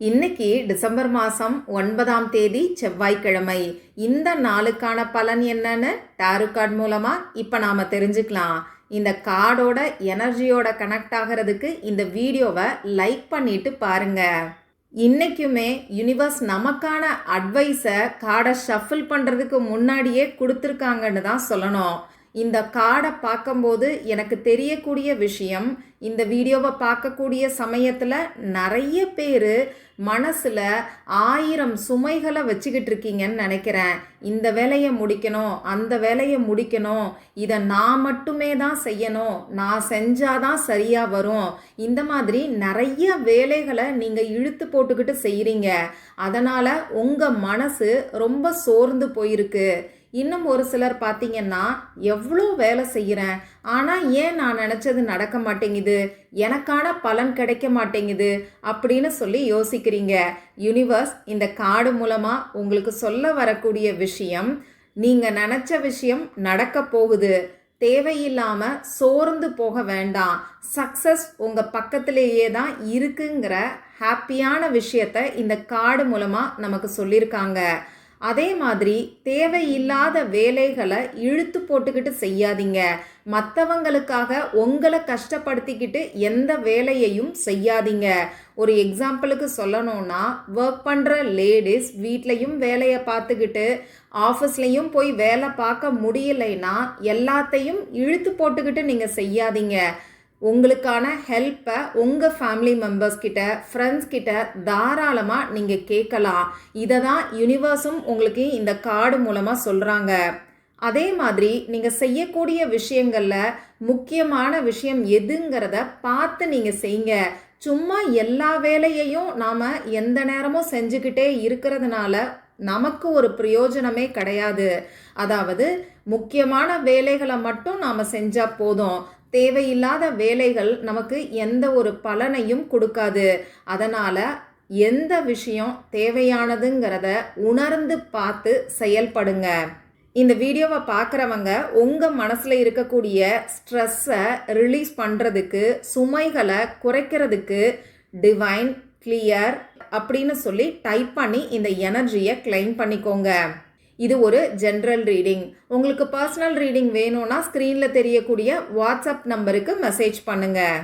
இன்னைக்கு டிசம்பர் மாதம் 9ஆம் தேதி செவ்வாய்க்கிழமை. இந்த நாளுக்கான பலன் என்னன்னு டாரோ கார்டு மூலமாக இப்போ நாம் தெரிஞ்சுக்கலாம். இந்த கார்டோட எனர்ஜியோட கனெக்ட் ஆகிறதுக்கு இந்த வீடியோவை லைக் பண்ணிட்டு பாருங்க. இன்னைக்குமே யூனிவர்ஸ் நமக்கான அட்வைஸை கார்டை ஷஃபில் பண்ணுறதுக்கு முன்னாடியே கொடுத்துருக்காங்கன்னு தான் சொல்லணும். இந்த கார்டை பார்க்கும்போது எனக்கு தெரியக்கூடிய விஷயம், இந்த வீடியோவை பார்க்கக்கூடிய சமயத்தில் நிறைய பேர் மனசில் 1000 சுமைகளை வச்சுக்கிட்டு இருக்கீங்கன்னு நினைக்கிறேன். இந்த வேலையை முடிக்கணும், அந்த வேலையை முடிக்கணும், இதை நான் மட்டுமே தான் செய்யணும், நான் செஞ்சாதான் சரியாக வரும், இந்த மாதிரி நிறைய வேலைகளை நீங்கள் இழுத்து போட்டுக்கிட்டு செய்கிறீங்க. அதனால் உங்கள் மனசு ரொம்ப சோர்ந்து போயிருக்கு. இன்னும் ஒரு சிலர் பார்த்தீங்கன்னா, எவ்வளோ வேலை செய்கிறேன், ஆனால் ஏன் நான் நினச்சது நடக்க மாட்டேங்குது, எனக்கான பலன் கிடைக்க மாட்டேங்குது அப்படின்னு சொல்லி யோசிக்கிறீங்க. யூனிவர்ஸ் இந்த கார்டு மூலமாக உங்களுக்கு சொல்ல வரக்கூடிய விஷயம், நீங்கள் நினச்ச விஷயம் நடக்க போகுது. தேவையில்லாமல் சோர்ந்து போக வேண்டாம். சக்ஸஸ் உங்கள் பக்கத்திலேயே தான் இருக்குங்கிற ஹாப்பியான விஷயத்தை இந்த கார்டு மூலமாக நமக்கு சொல்லியிருக்காங்க. அதே மாதிரி தேவையில்லாத வேலைகளை இழுத்து போட்டுக்கிட்டு செய்யாதீங்க. மற்றவங்களுக்காக உங்களை கஷ்டப்படுத்திக்கிட்டு எந்த வேலையையும் செய்யாதீங்க. ஒரு எக்ஸாம்பிளுக்கு சொல்லணும்னா, ஒர்க் பண்ணுற லேடிஸ் வீட்லேயும் வேலையை பார்த்துக்கிட்டு ஆஃபீஸ்லேயும் போய் வேலை பார்க்க முடியலைன்னா எல்லாத்தையும் இழுத்து போட்டுக்கிட்டு நீங்கள் செய்யாதீங்க. உங்களுக்கான ஹெல்ப்பை உங்கள் ஃபேமிலி மெம்பர்ஸ் கிட்ட, ஃப்ரெண்ட்ஸ் கிட்ட தாராளமாக நீங்கள் கேட்கலாம். இதை தான் யூனிவர்ஸும் உங்களுக்கு இந்த கார்டு மூலமாக சொல்கிறாங்க. அதே மாதிரி நீங்கள் செய்யக்கூடிய விஷயங்களில் முக்கியமான விஷயம் எதுங்கிறத பார்த்து நீங்கள் செய்யுங்க. சும்மா எல்லா வேலையையும் நாம் எந்த நேரமும் செஞ்சுக்கிட்டே இருக்கிறதுனால நமக்கு ஒரு பிரயோஜனமே கிடையாது. அதாவது முக்கியமான வேலைகளை மட்டும் நாம் செஞ்சால் போதும். தேவையில்லாத வேலைகள் நமக்கு எந்த ஒரு பலனையும் கொடுக்காது. அதனால் எந்த விஷயம் தேவையானதுங்கிறத உணர்ந்து பார்த்து செயல்படுங்க. இந்த வீடியோவை பார்க்குறவங்க உங்கள் மனசில் இருக்கக்கூடிய ஸ்ட்ரெஸ்ஸை ரிலீஸ் பண்ணுறதுக்கு, சுமைகளை குறைக்கிறதுக்கு டிவைன் கிளியர் அப்படின்னு சொல்லி டைப் பண்ணி இந்த எனர்ஜியை கிளைம் பண்ணிக்கோங்க. இது ஒரு ஜென்ரல் ரீடிங். உங்களுக்கு பர்சனல் ரீடிங் வேணும்னா ஸ்க்ரீனில் தெரியக்கூடிய வாட்ஸ்அப் நம்பருக்கு மெசேஜ் பண்ணுங்கள்.